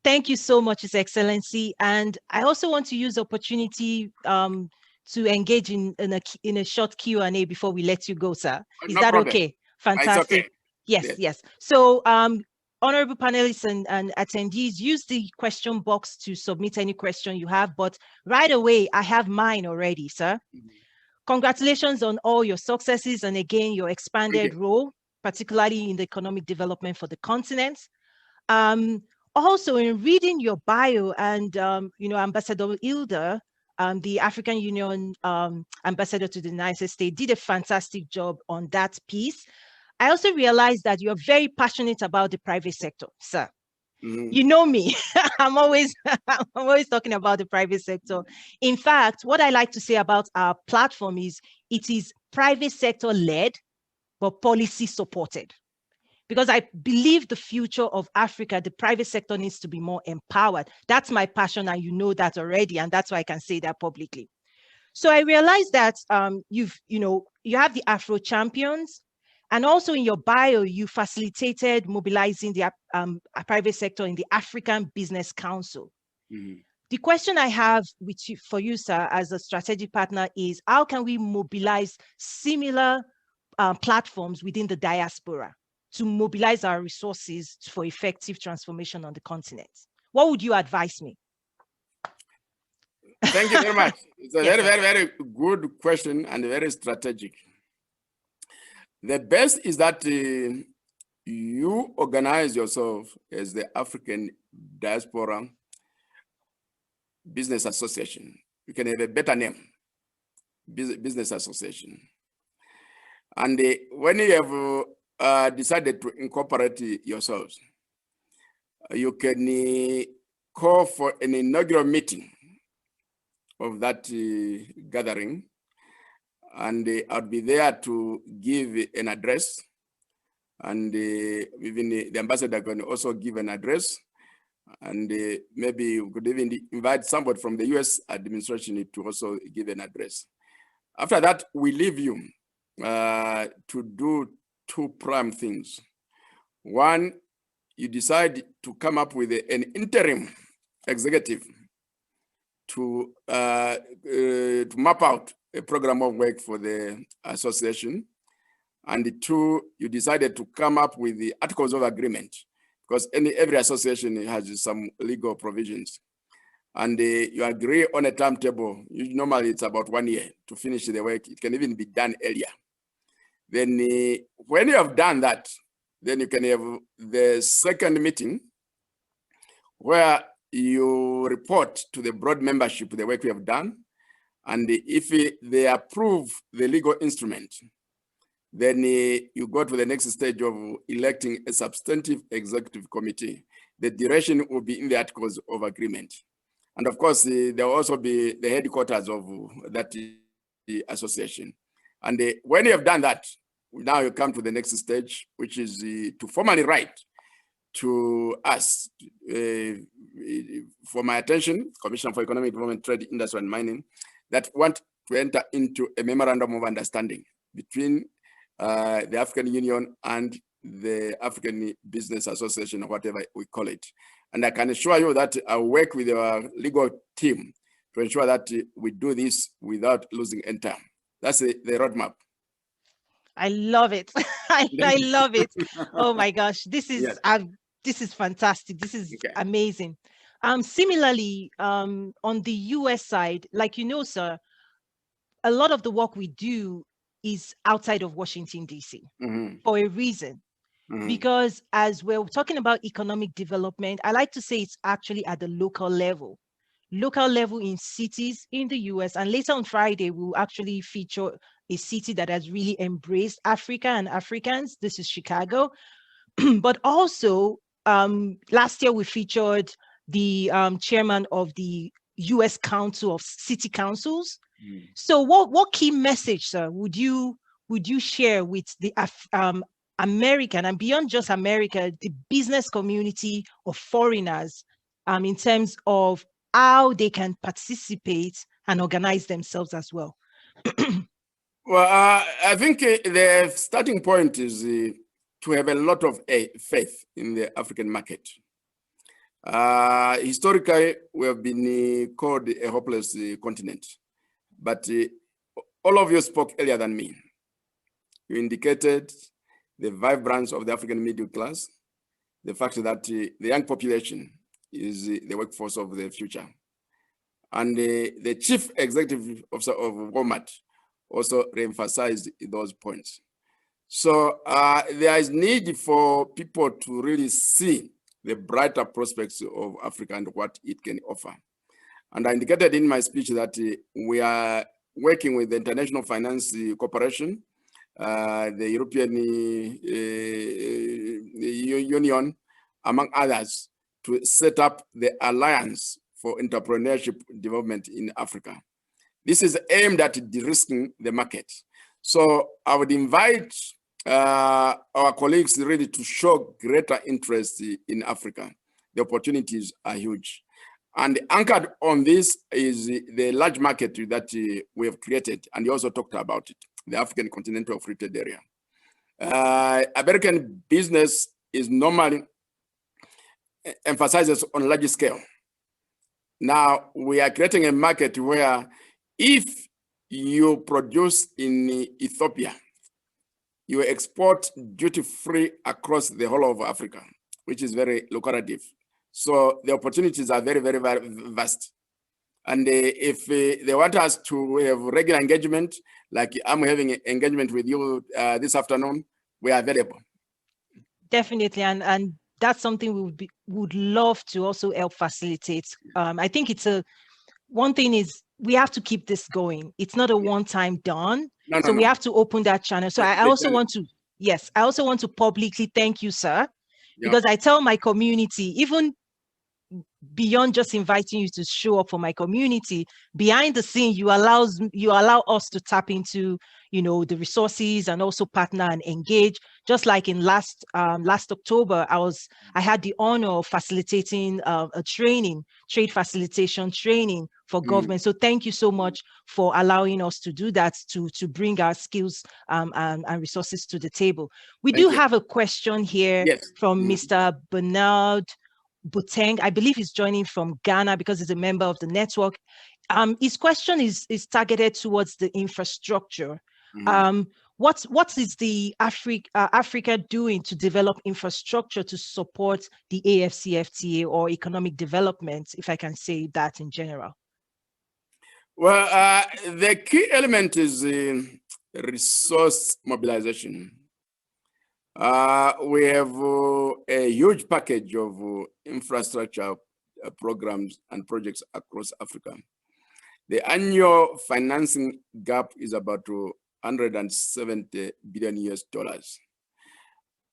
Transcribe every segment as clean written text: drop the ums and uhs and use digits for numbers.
Thank you so much, His Excellency. And I also want to use the opportunity to engage in a short Q&A before we let you go, sir. Is No that problem. okay? Fantastic. It's okay. Yes, yes. So honorable panelists and attendees, use the question box to submit any question you have. But right away, I have mine already, sir. Congratulations on all your successes and again, your expanded role, particularly in the economic development for the continent. Also, in reading your bio and, Ambassador Hilda, the African Union ambassador to the United States, did a fantastic job on that piece. I also realized that you're very passionate about the private sector, sir. You know me, I'm always talking about the private sector. In fact, what I like to say about our platform is it is private sector led, but policy supported. Because I believe the future of Africa, the private sector needs to be more empowered. That's my passion, and you know that already, and that's why I can say that publicly. So I realized that you have the Afro Champions, and also in your bio, you facilitated mobilizing the private sector in the African Business Council. The question I have for you, sir, as a strategic partner is, how can we mobilize similar platforms within the diaspora to mobilize our resources for effective transformation on the continent? What would you advise me? Thank you very much. It's a Yes, very good question and very strategic. The best is that you organize yourself as the African Diaspora Business Association. You can have a better name, Business Association. And when you have decided to incorporate yourselves, you can call for an inaugural meeting of that gathering, and I'll be there to give an address, and even the ambassador can also give an address, and maybe we could even invite somebody from the US administration to also give an address. After that, we leave you to do two prime things. One, you decide to come up with an interim executive to map out a program of work for the association. And two, you decided to come up with the articles of agreement, because every association has some legal provisions. And you agree on a timetable. Normally it's about 1 year to finish the work. It can even be done earlier. Then when you have done that, then you can have the second meeting where you report to the broad membership the work we have done. And if they approve the legal instrument, then you go to the next stage of electing a substantive executive committee. The duration will be in the articles of agreement. And of course, there will also be the headquarters of that association. And when you have done that, now you come to the next stage, which is to formally write to us for my attention, Commission for Economic Development, Trade, Industry, and Mining, that want to enter into a memorandum of understanding between the African Union and the African Business Association, or whatever we call it. And I can assure you that I'll work with our legal team to ensure that we do this without losing any time. That's the roadmap. I love it. I love it. Oh my gosh, this is fantastic. This is amazing. Similarly, on the US side, like sir, a lot of the work we do is outside of Washington, D.C. For a reason. Because as we're talking about economic development, I like to say it's actually at the local level in cities in the US. And later on Friday, we'll actually feature a city that has really embraced Africa and Africans. This is Chicago. But also, last year we featured the chairman of the US Council of City Councils. So what key message, sir, would you share with the American, and beyond just America, the business community of foreigners in terms of how they can participate and organize themselves as well? Well, I think the starting point is to have a lot of faith in the African market. Historically, we have been called a hopeless continent, but all of you spoke earlier than me. You indicated the vibrance of the African middle class, the fact that the young population is the workforce of the future. And the chief executive officer of Walmart also re-emphasized those points. So there is need for people to really see the brighter prospects of Africa and what it can offer. And I indicated in my speech that we are working with the International Finance Corporation, the European Union, among others, to set up the Alliance for Entrepreneurship Development in Africa. This is aimed at de-risking the market. So I would invite our colleagues really to show greater interest in Africa. The opportunities are huge. And anchored on this is the large market that we have created, and you also talked about it, the African Continental Free Trade Area. American business is normally emphasizes on large scale. Now we are creating a market where if you produce in Ethiopia, you export duty-free across the whole of Africa, which is very lucrative. So the opportunities are very, very, very vast. And if they want us to have regular engagement, like I'm having an engagement with you this afternoon, we are available. Definitely, and that's something we would love to also help facilitate. I think one thing is we have to keep this going. It's not a one-time done. So we have to open that channel. So I also want to publicly thank you, sir, because I tell my community, even beyond just inviting you to show up for my community, behind the scene, you allow us to tap into, the resources and also partner and engage. Just like in last October, I had the honor of facilitating a trade facilitation training for government. So thank you so much for allowing us to do that, to bring our skills and resources to the table. We do have a question here from Mr. Bernard Buteng. I believe he's joining from Ghana because he's a member of the network. His question is targeted towards the infrastructure. What is the Africa doing to develop infrastructure to support the AFCFTA or economic development, if I can say that in general? Well, the key element is resource mobilization. We have a huge package of infrastructure programs and projects across Africa. The annual financing gap is about 170 billion US dollars.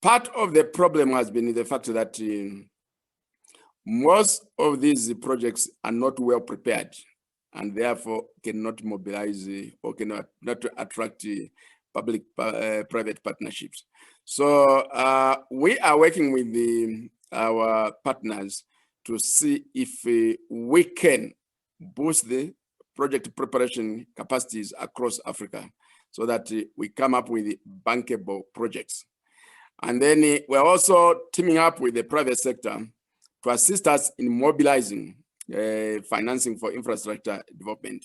Part of the problem has been the fact that most of these projects are not well prepared and therefore cannot mobilize or cannot not attract public-private partnerships. So we are working with our partners to see if we can boost the project preparation capacities across Africa so that we come up with bankable projects. And then we're also teaming up with the private sector to assist us in mobilizing financing for infrastructure development.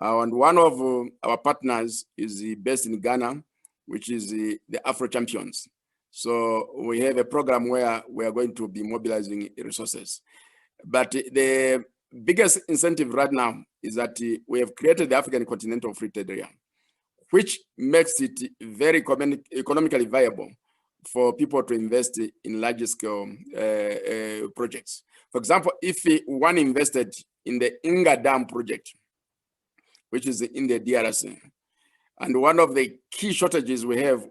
And one of our partners is based in Ghana, which is the Afro Champions. So we have a program where we are going to be mobilizing resources. But the biggest incentive right now is that we have created the African Continental Free Trade Area, which makes it very economically viable for people to invest in large scale projects. For example, if one invested in the Inga Dam project, which is in the DRC, and one of the key shortages we have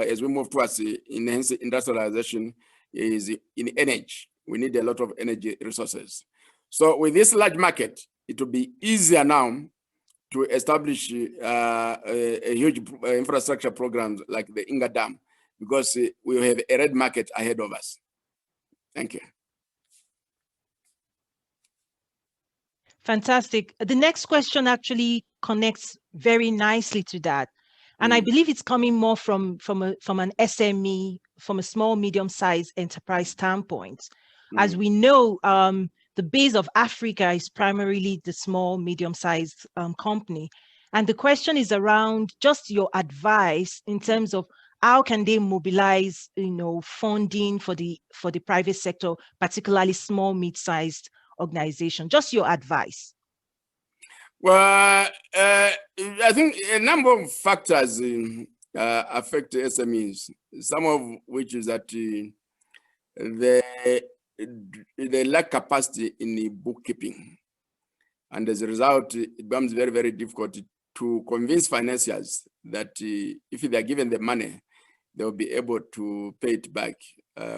as we move towards enhanced industrialization is in energy. We need a lot of energy resources. So with this large market, it will be easier now to establish a huge infrastructure programs like the Inga Dam, because we have a red market ahead of us. Thank you. Fantastic. The next question actually connects very nicely to that. And I believe it's coming more from an SME, from a small, medium-sized enterprise standpoint. As we know, the base of Africa is primarily the small, medium-sized company. And the question is around just your advice in terms of how can they mobilize, funding for the private sector, particularly small, mid-sized organization? Just your advice. Well, I think a number of factors affect SMEs. Some of which is that they lack capacity in the bookkeeping, and as a result, it becomes very, very difficult to convince financiers that if they are given the money, they will be able to pay it back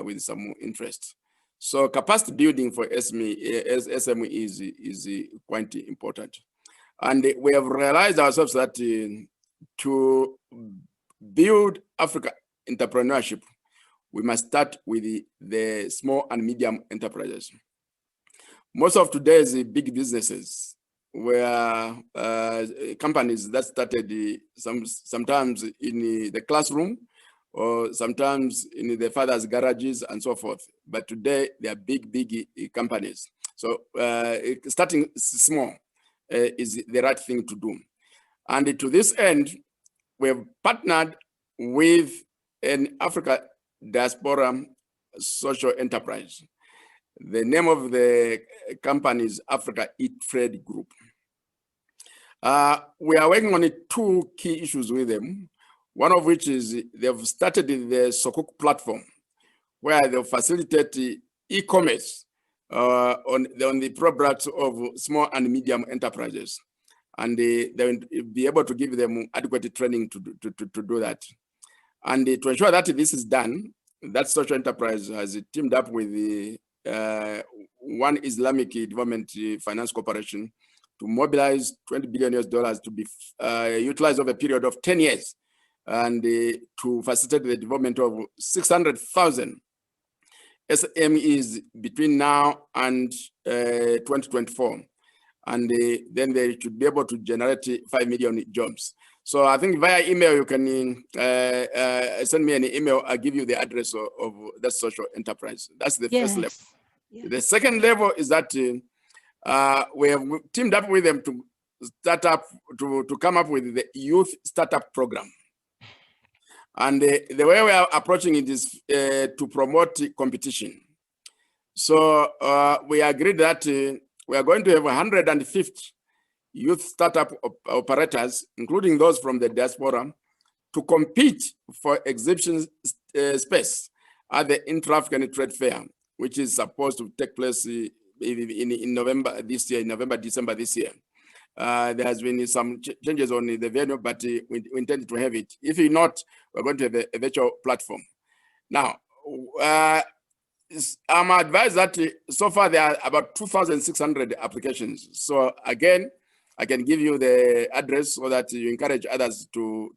with some interest. So capacity building for SME is quite important. And we have realized ourselves that to build Africa entrepreneurship, we must start with the small and medium enterprises. Most of today's big businesses were companies that started sometimes in the classroom or sometimes in the father's garages and so forth. But today they are big companies. So starting small is the right thing to do. And to this end, we have partnered with an Africa Diaspora social enterprise. The name of the company is Africa E-Trade Group. We are working on two key issues with them. One of which is they've started the Sukuk platform, where they facilitate e-commerce on the products of small and medium enterprises. And they will be able to give them adequate training to do that. And to ensure that this is done, that social enterprise has teamed up with the One Islamic Development Finance Corporation to mobilize $20 billion to be utilized over a period of 10 years and to facilitate the development of 600,000 SMEs between now and 2024. And then they should be able to generate 5 million jobs. So I think via email, you can send me an email. I'll give you the address of that social enterprise. That's the first level. Yes. The second level is that we have teamed up with them to start up, to come up with the youth startup program. And the way we are approaching it is to promote competition. So we agreed that we are going to have 150 youth startup operators, including those from the diaspora, to compete for exhibition space at the Intra-African Trade Fair, which is supposed to take place in November this year, in November, December this year. There has been some changes on the venue, but we intend to have it. If not, we're going to have a virtual platform. Now, I'm advised that so far there are about 2,600 applications. So again, I can give you the address so that you encourage others to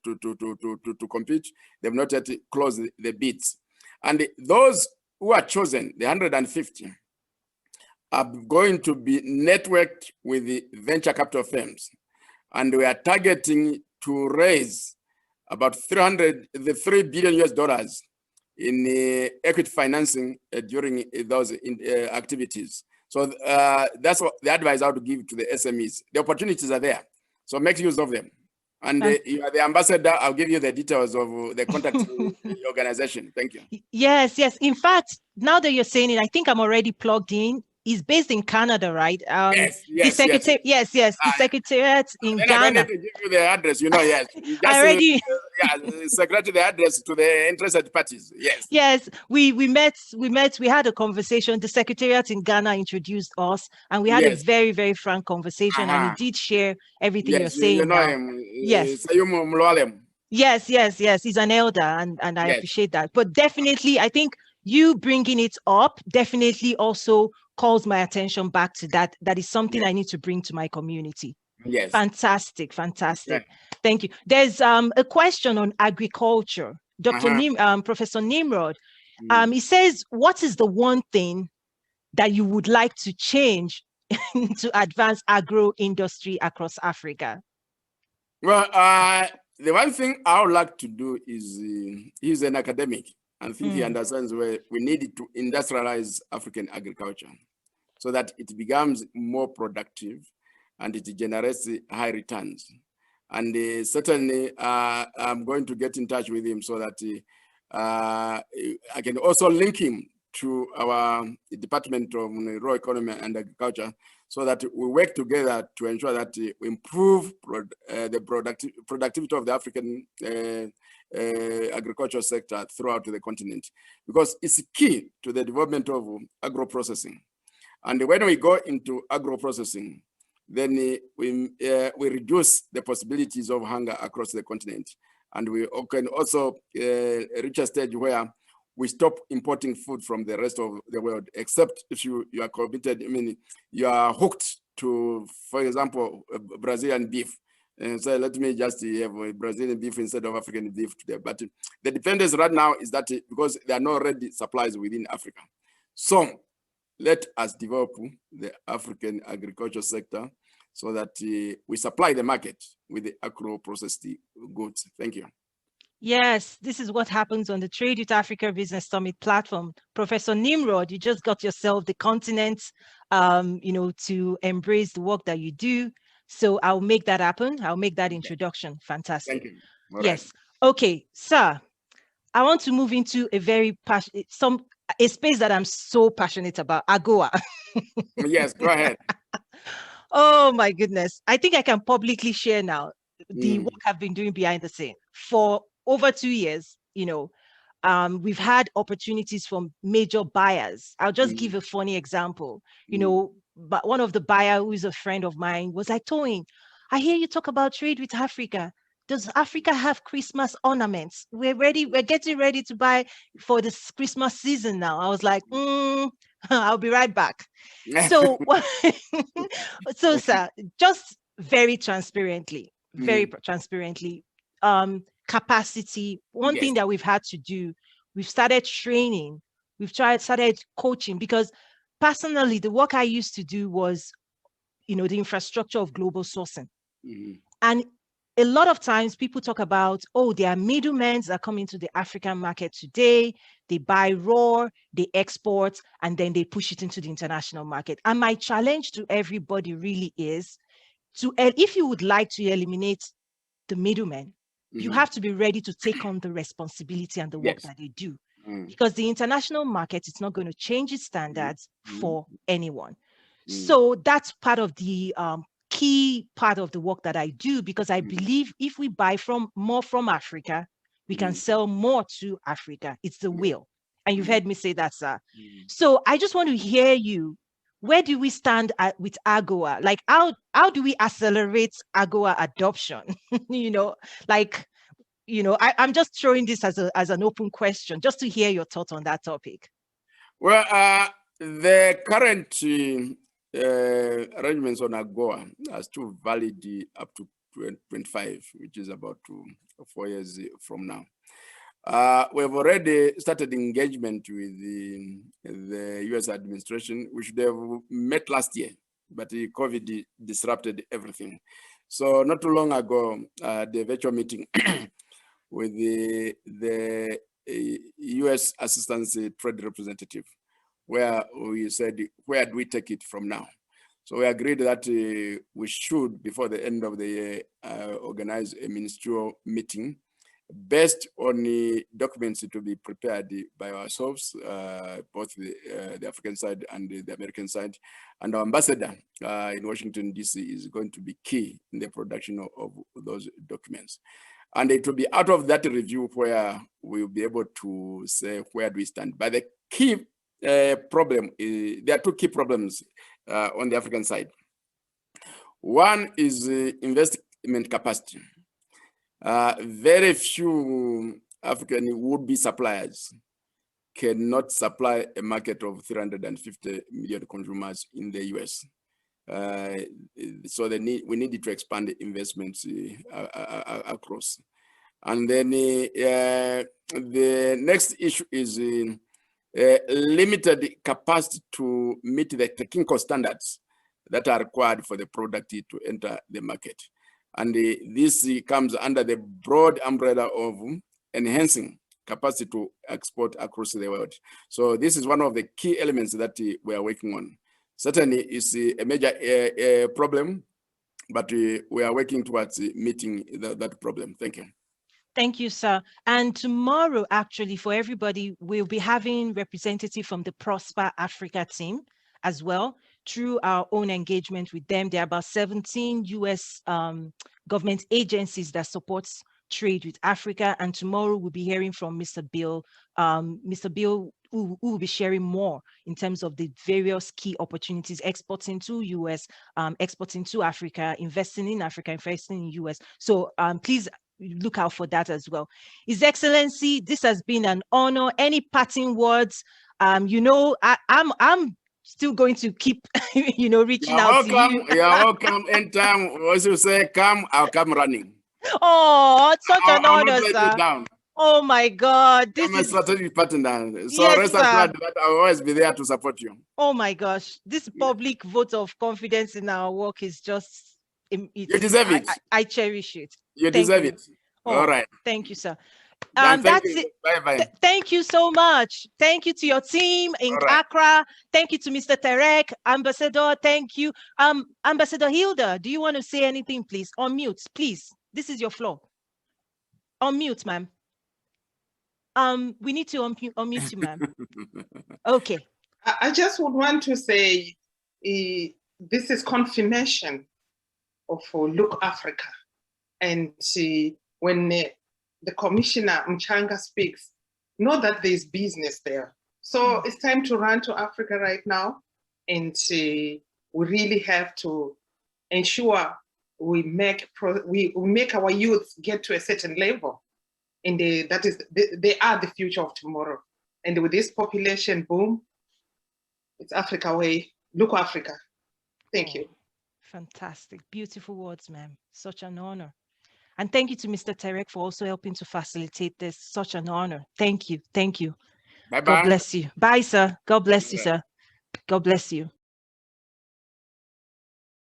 compete. They've not yet closed the bids. And those who are chosen, the 150, are going to be networked with the venture capital firms. And we are targeting to raise about $3 billion in equity financing during those activities. So that's what the advice I would give to the SMEs. The opportunities are there, so make use of them. And you are the ambassador. I'll give you the details of the contact organization. Thank you. Yes. In fact, now that you're saying it, I think I'm already plugged in. He's based in Canada, right? Yes. The secretariat in Ghana. I don't need to give you the address, yes. You just already secretary the address to the interested parties. Yes. Yes, we met, we had a conversation. The secretariat in Ghana introduced us, and we had a very, very frank conversation, and he did share everything you're saying. You know him. Yes. He's an elder, and I appreciate that. But definitely, I think you bringing it up definitely also calls my attention back to that. That is something I need to bring to my community. Yes. Fantastic. Thank you. There's a question on agriculture. Professor Nimrod, he says, what is the one thing that you would like to change to advance agro industry across Africa? Well, the one thing I would like to do is he's an academic, and think he understands where we need to industrialize African agriculture so that it becomes more productive and it generates high returns. And certainly, I'm going to get in touch with him so that I can also link him to our Department of Rural Economy and Agriculture so that we work together to ensure that we improve the productivity of the African agricultural sector throughout the continent, because it's key to the development of agro-processing. And when we go into agro-processing, then we reduce the possibilities of hunger across the continent. And we can also reach a stage where we stop importing food from the rest of the world, except if you are committed, I mean, you are hooked to, for example, Brazilian beef. And so let me just have Brazilian beef instead of African beef today. But the dependence right now is that because there are no ready supplies within Africa. So let us develop the African agriculture sector so that we supply the market with the agro-processed goods. Thank you. Yes, this is what happens on the Trade with Africa Business Summit platform. Professor Nimrod, you just got yourself the continent, to embrace the work that you do. So I'll make that happen. I'll make that introduction. Fantastic. Thank you. All yes. Right. Okay, sir. I want to move into a space that I'm so passionate about, AGOA. Yes, go ahead. Oh my goodness. I think I can publicly share now the work I've been doing behind the scene for over 2 years. We've had opportunities from major buyers. I'll just give a funny example. But one of the buyer who is a friend of mine was like, Toyin, I hear you talk about trade with Africa. Does Africa have Christmas ornaments? We're getting ready to buy for this Christmas season now. I was like, I'll be right back. So, sir, just very transparently, capacity. One thing that we've had to do, we've started training, started coaching, because personally, the work I used to do was, the infrastructure of global sourcing. And a lot of times people talk about, there are middlemen that come into the African market today. They buy raw, they export, and then they push it into the international market. And my challenge to everybody really is if you would like to eliminate the middlemen, you have to be ready to take on the responsibility and the work that they do. Because the international market is not going to change its standards for anyone. So that's part of the key part of the work that I do, because I believe if we buy more from Africa, we can sell more to Africa. It's the will. And you've heard me say that, sir. So I just want to hear you. Where do we stand with AGOA? Like, how do we accelerate AGOA adoption? I'm just throwing this as an open question, just to hear your thoughts on that topic. Well, the current arrangements on AGOA are still valid up to 2025, which is about 4 years from now. We have already started engagement with the US administration. We should have met last year, but the COVID disrupted everything. So not too long ago, the virtual meeting with the US Assistance Trade Representative, where we said, where do we take it from now? So we agreed that we should, before the end of the year, organize a ministerial meeting based on the documents to be prepared by ourselves, both the African side and the American side. And our ambassador in Washington, D.C. is going to be key in the production of those documents. And it will be out of that review where we'll be able to say, where do we stand? But the key problem is, there are two key problems on the African side. One is investment capacity. Very few African would-be suppliers cannot supply a market of 350 million consumers in the US. So we need to expand the investments across. And then the next issue is limited capacity to meet the technical standards that are required for the product to enter the market. And this comes under the broad umbrella of enhancing capacity to export across the world. So this is one of the key elements that we are working on. Certainly, it's a major problem, but we are working towards meeting that problem. Thank you. Thank you, sir. And tomorrow, actually, for everybody, we'll be having representative from the Prosper Africa team as well through our own engagement with them. There are about 17 US government agencies that supports trade with Africa. And tomorrow we'll be hearing from Mr. Bill, who will be sharing more in terms of the various key opportunities, exporting to US, exporting to Africa, investing in Africa, investing in US. So please look out for that as well. His Excellency, this has been an honor. Any parting words? You know, I'm still going to keep, you know, reaching out to you. You're welcome. Anytime, once you say come, I'll come running. Oh, it's such an honor, I'll not let sir. you down. Oh my God, this I'm a is strategic partner. So yes, rest sir. assured that I'll always be there to support you. Oh my gosh, this public vote of confidence in our work is just, You deserve it. I cherish it. You Thank deserve you. it. Oh, All right. Thank you, sir. Thank That's you. it. Bye-bye. Thank you so much. Thank you to your team in All right. Accra. Thank you to Mr. Terek, Ambassador. Thank you. Ambassador Hilda, do you want to say anything, please? Unmute, please. This is your floor. Unmute, ma'am. We need to unmute you, ma'am. Okay. I just would want to say this is confirmation of Look Africa. And when the Commissioner Muchanga speaks, know that there's business there. So it's time to run to Africa right now. And we really have to ensure we make our youth get to a certain level. And they are the future of tomorrow. And with this population boom, it's Africa way. Look Africa. Thank you. Fantastic. Beautiful words, ma'am. Such an honor. And thank you to Mr. Terek for also helping to facilitate this. Such an honor. Thank you. Thank you. Bye-bye. God bless you. Bye, sir. God bless you, sir. God bless you.